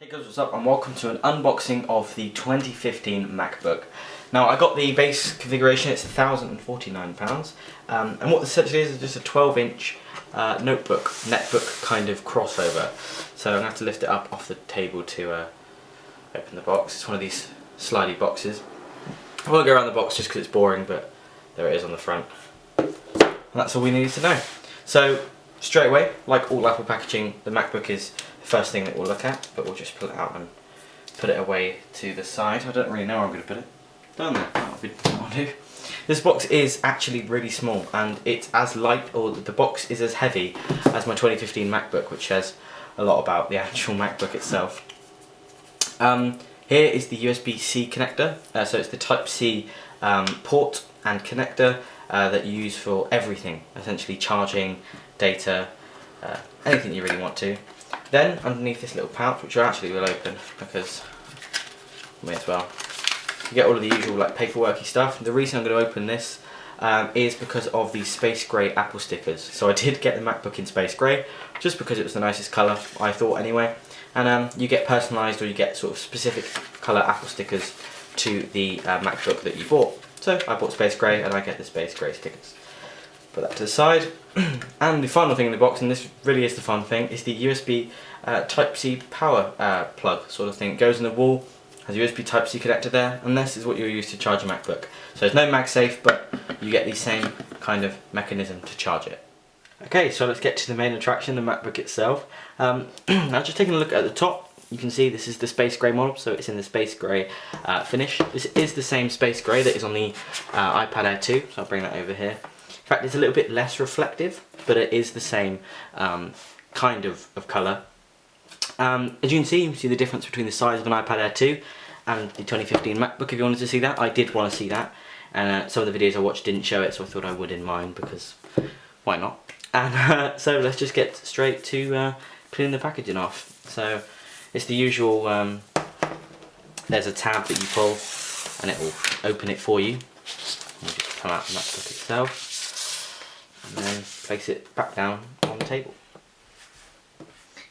Hey guys, what's up and welcome to an unboxing of the 2015 MacBook. Now I got the base configuration, it's £1,049 and what this essentially is just a 12-inch notebook, netbook kind of crossover. So I'm going to have to lift it up off the table to open the box. It's one of these slidey boxes. I won't go around the box just because it's boring, but there it is on the front. And that's all we need to know. So straight away, like all Apple packaging, the MacBook is the first thing that we'll look at, but we'll just pull it out and put it away to the side. I don't really know where I'm going to put it. Down there, that'll do. This box is actually really small and it's as light, or the box is as heavy as my 2015 MacBook, which says a lot about the actual MacBook itself. Here is the USB-C connector, so it's the Type-C port and connector that you use for everything, essentially charging, data, anything you really want to. Then underneath this little pouch, which I actually will open because I may as well, you get all of the usual like paperworky stuff. The reason I'm going to open this is because of the space grey Apple stickers. So I did get the MacBook in space grey just because it was the nicest colour, I thought anyway. And you get personalised, or you get sort of specific colour Apple stickers to the MacBook that you bought. So I bought space grey and I get the space grey stickers. Put that to the side. And the final thing in the box, and this really is the fun thing, is the USB Type-C power plug sort of thing. It goes in the wall, has a USB Type-C connector there, and this is what you'll use to charge a MacBook. So there's no MagSafe, but you get the same kind of mechanism to charge it. Okay, so let's get to the main attraction, the MacBook itself. Now just taking a look at the top, you can see this is the space grey model, so it's in the space grey finish. This is the same space grey that is on the iPad Air 2, so I'll bring that over here. In fact, it's a little bit less reflective, but it is the same kind of colour. As you can see the difference between the size of an iPad Air 2 and the 2015 MacBook. If you wanted to see that, I did want to see that. And some of the videos I watched didn't show it, so I thought I would in mine, because why not? And so let's just get straight to peeling the packaging off. So it's the usual, there's a tab that you pull and it will open it for you. You just come out the MacBook itself and then place it back down on the table.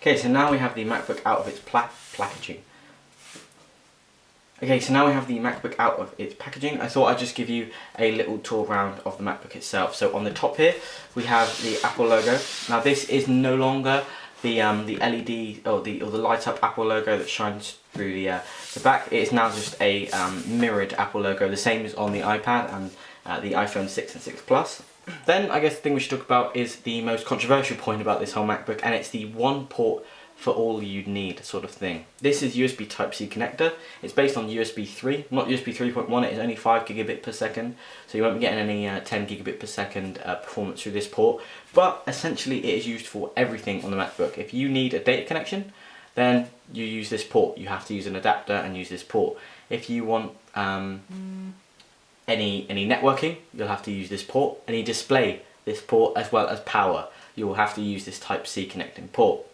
Okay, so now we have the MacBook out of its packaging. Okay, so now we have the MacBook out of its packaging. I thought I'd just give you a little tour around of the MacBook itself. So on the top here, we have the Apple logo. Now this is no longer the LED or the light up Apple logo that shines through the back. It is now just a mirrored Apple logo, the same as on the iPad and the iPhone 6 and 6 Plus. Then I guess the thing we should talk about is the most controversial point about this whole MacBook, and it's the one port for all you need sort of thing. This is USB Type-C connector. It's based on USB 3, not USB 3.1. It is only 5 gigabit per second, so you won't be getting any 10 gigabit per second performance through this port. But essentially it is used for everything on the MacBook. If you need a data connection, then you use this port. You have to use an adapter and use this port. If you want any networking, you'll have to use this port. Any display, this port, as well as power, you will have to use this Type-C connecting port.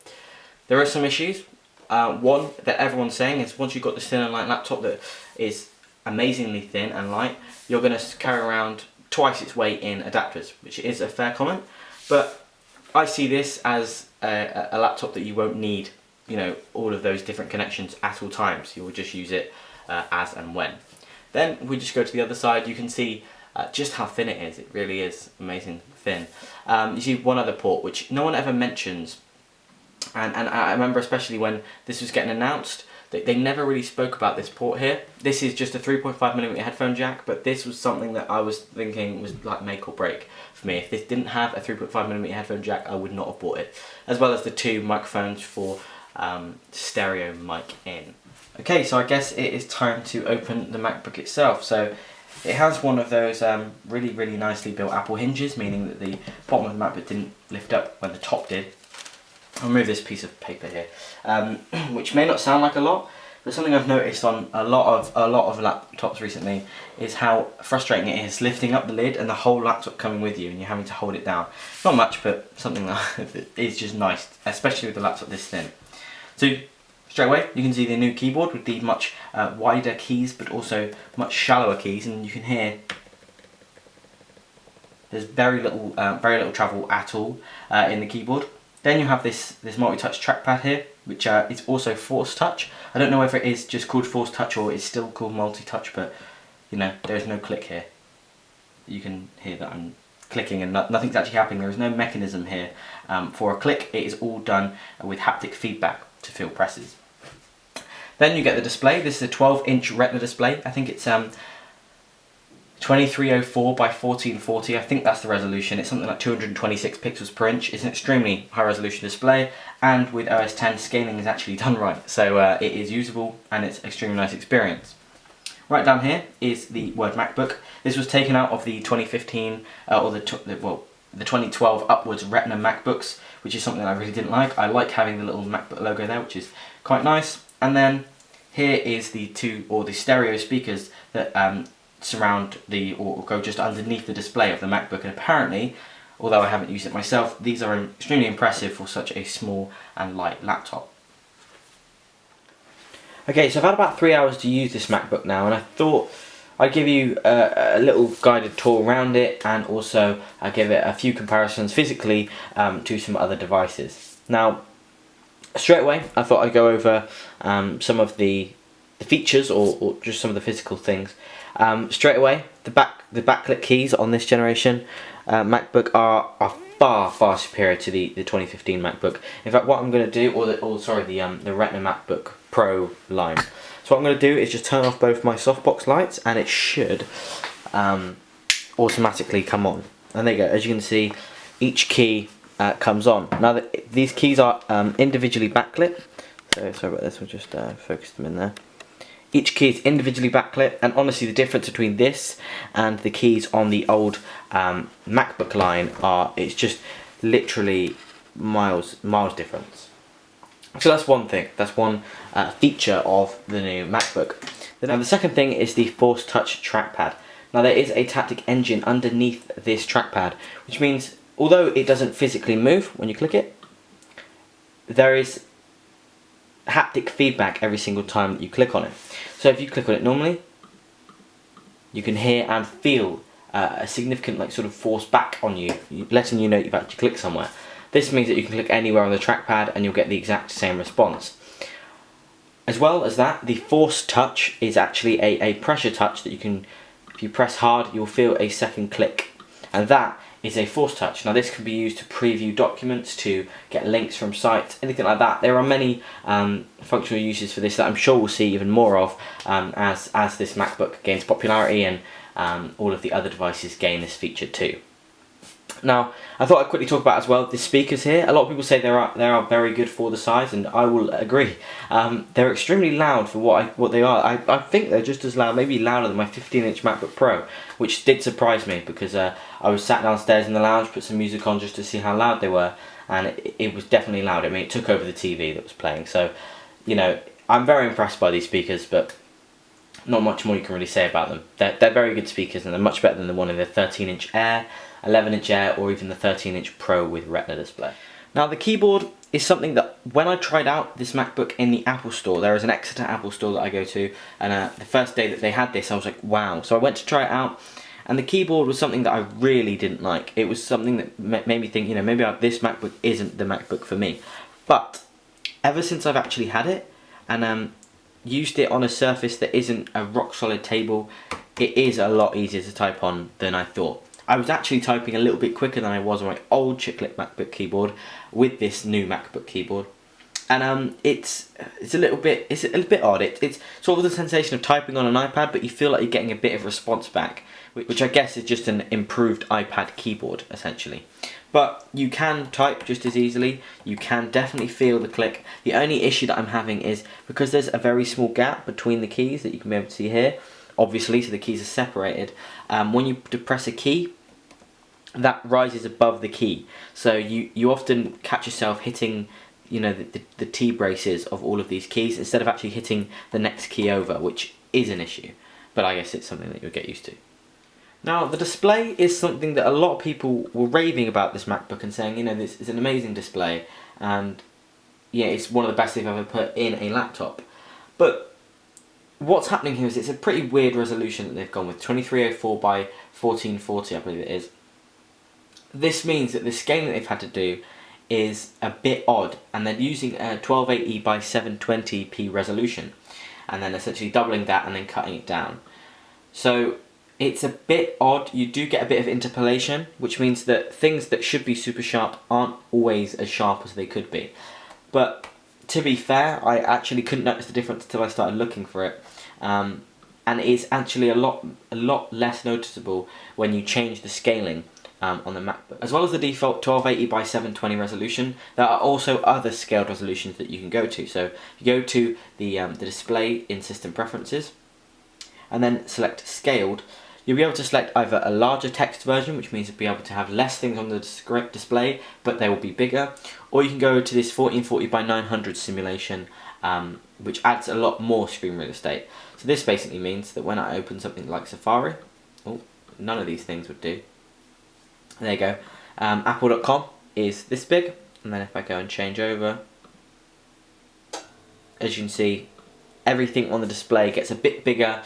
There are some issues. One that everyone's saying is once you've got this thin and light laptop that is amazingly thin and light, you're going to carry around twice its weight in adapters, which is a fair comment. But I see this as a laptop that you won't need, you know, all of those different connections at all times. You will just use it as and when. Then we just go to the other side. You can see just how thin it is. It really is amazing thin. You see one other port which no one ever mentions. And I remember especially when this was getting announced, they never really spoke about this port here. This is just a 3.5mm headphone jack, but this was something that I was thinking was like make or break for me. If this didn't have a 3.5mm headphone jack, I would not have bought it. As well as the two microphones for stereo mic in. Okay, so I guess it is time to open the MacBook itself. So it has one of those really nicely built Apple hinges, meaning that the bottom of the MacBook didn't lift up when the top did. I'll remove this piece of paper here, which may not sound like a lot, but something I've noticed on a lot of laptops recently is how frustrating it is lifting up the lid and the whole laptop coming with you and you're having to hold it down. Not much, but something that is just nice, especially with a laptop this thin. So straight away you can see the new keyboard with the much wider keys but also much shallower keys, and you can hear there's very little travel at all in the keyboard. Then you have this multi-touch trackpad here, which is also Force Touch. I don't know whether it is just called Force Touch or it's still called Multi-Touch, but you know, there's no click here. You can hear that I'm clicking and nothing's actually happening. There is no mechanism here for a click. It is all done with haptic feedback to feel presses. Then you get the display. This is a 12-inch Retina display. I think it's 2304 by 1440. I think that's the resolution. It's something like 226 pixels per inch. It's an extremely high resolution display, and with OS X scaling is actually done right. So it is usable and it's an extremely nice experience. Right down here is the word MacBook. This was taken out of the 2015 or the 2012 upwards Retina MacBooks, which is something I really didn't like. I like having the little MacBook logo there, which is quite nice. And then here is the the stereo speakers that surround or go just underneath the display of the MacBook. And apparently, although I haven't used it myself, these are extremely impressive for such a small and light laptop. Okay, so I've had about 3 hours to use this MacBook now, and I thought I'd give you a little guided tour around it, and also I'll give it a few comparisons physically to some other devices. Now, straight away, I thought I'd go over some of the features or just some of the physical things. Straight away, the backlit keys on this generation MacBook are far superior to the 2015 MacBook. In fact, what I'm going to do, the Retina MacBook Pro line. So what I'm going to do is just turn off both my softbox lights, and it should automatically come on. And there you go. As you can see, each key comes on. Now these keys are individually backlit. So sorry about this. We'll just focus them in there. Each key is individually backlit, and honestly the difference between this and the keys on the old MacBook line it's just literally miles difference. So that's one thing, that's one feature of the new MacBook. Now the second thing is the Force Touch trackpad. Now there is a Taptic engine underneath this trackpad, which means although it doesn't physically move when you click it, there is haptic feedback every single time that you click on it. So if you click on it normally, you can hear and feel a significant sort of force back on you, letting you know you've actually clicked somewhere. This means that you can click anywhere on the trackpad and you'll get the exact same response. As well as that, the Force Touch is actually a pressure touch that you can, if you press hard, you'll feel a second click, and that is a Force Touch. Now this can be used to preview documents, to get links from sites, anything like that. There are many functional uses for this that I'm sure we'll see even more of as this MacBook gains popularity and all of the other devices gain this feature too. Now, I thought I'd quickly talk about as well the speakers here. A lot of people say they are very good for the size, and I will agree. They're extremely loud for what they are. I think they're just as loud, maybe louder than my 15-inch MacBook Pro, which did surprise me because I was sat downstairs in the lounge, put some music on just to see how loud they were, and it was definitely loud. I mean, it took over the TV that was playing. So, you know, I'm very impressed by these speakers, but not much more you can really say about them. They're very good speakers, and they're much better than the one in the 13-inch Air, 11-inch Air, or even the 13-inch Pro with Retina display. Now the keyboard is something that when I tried out this MacBook in the Apple Store, there is an Exeter Apple Store that I go to, and the first day that they had this I was like, wow. So I went to try it out, and the keyboard was something that I really didn't like. It was something that made me think, you know, maybe this MacBook isn't the MacBook for me. But ever since I've actually had it and used it on a surface that isn't a rock solid table, it is a lot easier to type on than I thought. I was actually typing a little bit quicker than I was on my old chiclet MacBook keyboard with this new MacBook keyboard, and it's a little bit odd. It's sort of the sensation of typing on an iPad, but you feel like you're getting a bit of response back, which I guess is just an improved iPad keyboard essentially. But you can type just as easily. You can definitely feel the click. The only issue that I'm having is because there's a very small gap between the keys that you can be able to see here. Obviously, so the keys are separated. When you press a key, that rises above the key, so you often catch yourself hitting, you know, the T braces of all of these keys instead of actually hitting the next key over, which is an issue, but I guess it's something that you'll get used to. Now the display is something that a lot of people were raving about this MacBook and saying, you know, this is an amazing display and yeah, it's one of the best they've ever put in a laptop. But what's happening here is it's a pretty weird resolution that they've gone with, 2304 by 1440 I believe it is. This means that the scaling that they've had to do is a bit odd, and they're using a 1280 by 720p resolution, and then essentially doubling that and then cutting it down. So it's a bit odd. You do get a bit of interpolation, which means that things that should be super sharp aren't always as sharp as they could be. But to be fair, I actually couldn't notice the difference until I started looking for it. And it's actually a lot less noticeable when you change the scaling on the MacBook. As well as the default 1280 by 720 resolution, there are also other scaled resolutions that you can go to. So you go to the display in System Preferences, and then select Scaled. You'll be able to select either a larger text version, which means you'll be able to have less things on the display, but they will be bigger, or you can go to this 1440 by 900 simulation, which adds a lot more screen real estate. So this basically means that when I open something like Safari, oh, none of these things would do. There you go. Apple.com is this big, and then if I go and change over, as you can see, everything on the display gets a bit bigger.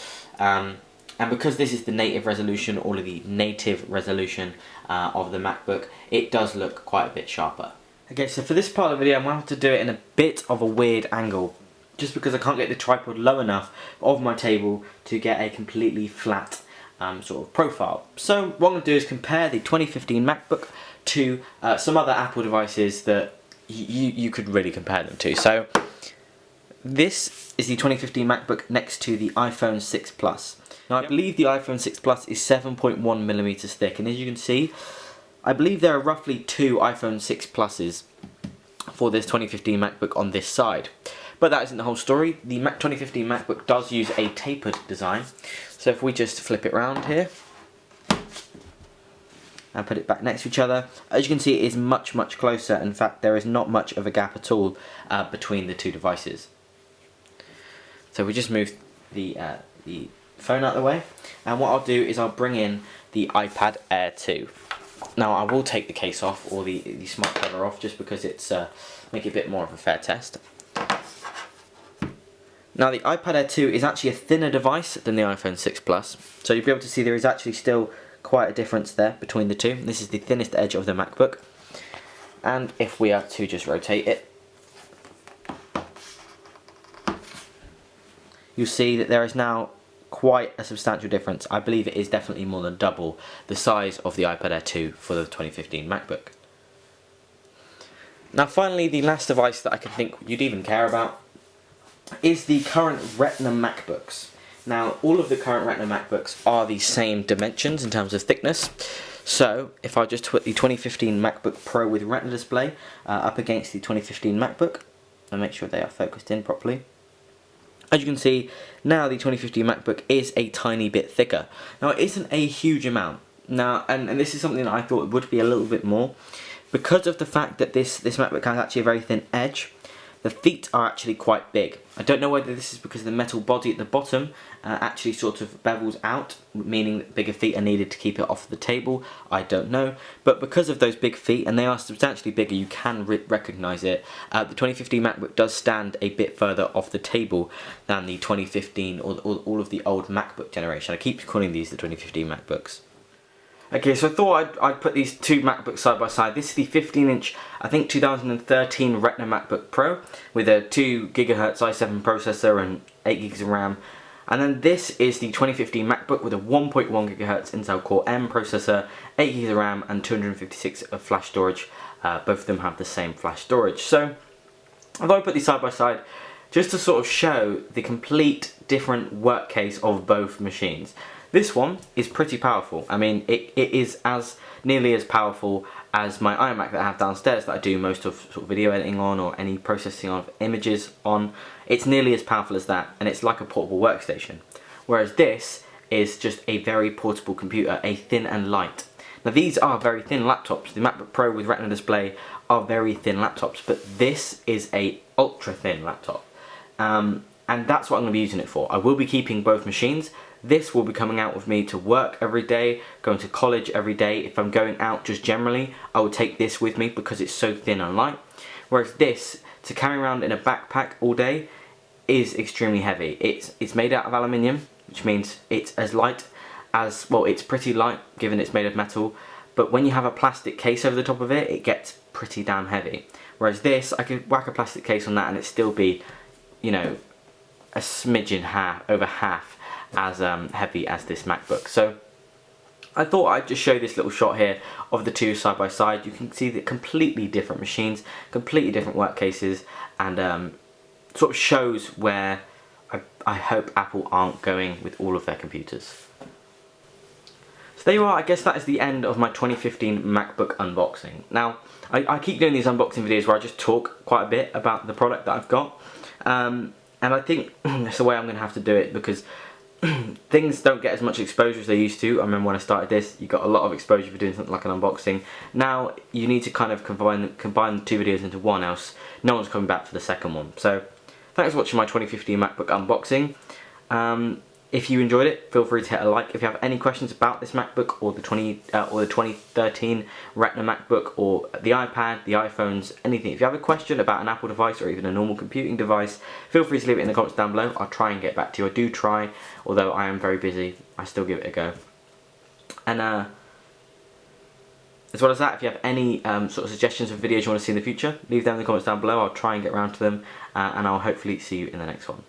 And because this is the native resolution, all of the native resolution of the MacBook, it does look quite a bit sharper. Okay, so for this part of the video, I'm going to have to do it in a bit of a weird angle, just because I can't get the tripod low enough of my table to get a completely flat sort of profile. So what I'm going to do is compare the 2015 MacBook to some other Apple devices that you could really compare them to. So this is the 2015 MacBook next to the iPhone 6 Plus. Now I believe the iPhone 6 Plus is 7.1mm thick, and as you can see, I believe there are roughly 2 iPhone 6 Pluses for this 2015 MacBook on this side. But that isn't the whole story. The 2015 MacBook does use a tapered design. So if we just flip it around here and put it back next to each other, as you can see, it is much closer. In fact, there is not much of a gap at all between the two devices. So we just move the phone out of the way, and what I'll do is I'll bring in the iPad Air 2. Now I will take the case off, or the smart cover off, just because it's make it a bit more of a fair test. Now the iPad Air 2 is actually a thinner device than the iPhone 6 Plus, so you'll be able to see there is actually still quite a difference there between the two. This is the thinnest edge of the MacBook, and if we are to just rotate it, you'll see that there is now quite a substantial difference. I believe it is definitely more than double the size of the iPad Air 2 for the 2015 MacBook. Now finally, the last device that I can think you'd even care about is the current Retina MacBooks. Now all of the current Retina MacBooks are the same dimensions in terms of thickness. So if I just put the 2015 MacBook Pro with Retina display up against the 2015 MacBook, and make sure they are focused in properly, as you can see, now the 2015 MacBook is a tiny bit thicker. Now it isn't a huge amount. Now, and this is something that I thought would be a little bit more. Because of the fact that this MacBook has actually a very thin edge, the feet are actually quite big. I don't know whether this is because the metal body at the bottom actually sort of bevels out, meaning that bigger feet are needed to keep it off the table. I don't know. But because of those big feet, and they are substantially bigger, you can recognise it. The 2015 MacBook does stand a bit further off the table than the 2015 or all of the old MacBook generation. I keep calling these the 2015 MacBooks. Okay, so I thought I'd put these two MacBooks side by side. This is the 15-inch, I think 2013 Retina MacBook Pro with a 2 GHz i7 processor and 8 GB of RAM. And then this is the 2015 MacBook with a 1.1 GHz Intel Core M processor, 8 GB of RAM and 256 of flash storage. Both of them have the same flash storage. So I thought I'd put these side by side just to sort of show the complete different work case of both machines. This one is pretty powerful. I mean, it is as nearly as powerful as my iMac that I have downstairs that I do most of sort of video editing on, or any processing of images on. It's nearly as powerful as that, and it's like a portable workstation. Whereas this is just a very portable computer, a thin and light. Now these are very thin laptops. The MacBook Pro with Retina display are very thin laptops, but this is a ultra thin laptop. And that's what I'm going to be using it for. I will be keeping both machines. This will be coming out with me to work every day, going to college every day. If I'm going out just generally, I will take this with me because it's so thin and light. Whereas this, to carry around in a backpack all day, is extremely heavy. It's made out of aluminium, which means it's as light well, it's pretty light given it's made of metal, but when you have a plastic case over the top of it, it gets pretty damn heavy. Whereas this, I could whack a plastic case on that and it'd still be, you know, a smidgen over half as heavy as this MacBook. So I thought I'd just show this little shot here of the two side by side. You can see that completely different machines, completely different work cases, and sort of shows where I hope Apple aren't going with all of their computers. So there you are. I guess that is the end of my 2015 MacBook unboxing. Now, I keep doing these unboxing videos where I just talk quite a bit about the product that I've got. And I think that's the way I'm going to have to do it, because things don't get as much exposure as they used to. I remember when I started this, you got a lot of exposure for doing something like an unboxing. Now you need to kind of combine the two videos into one, else no one's coming back for the second one. So thanks for watching my 2015 MacBook unboxing. If you enjoyed it, feel free to hit a like. If you have any questions about this MacBook or the 2013 Retina MacBook or the iPad, the iPhones, anything. If you have a question about an Apple device or even a normal computing device, feel free to leave it in the comments down below. I'll try and get back to you. I do try, although I am very busy, I still give it a go. And as well as that, if you have any sort of suggestions of videos you want to see in the future, leave them in the comments down below. I'll try and get around to them, and I'll hopefully see you in the next one.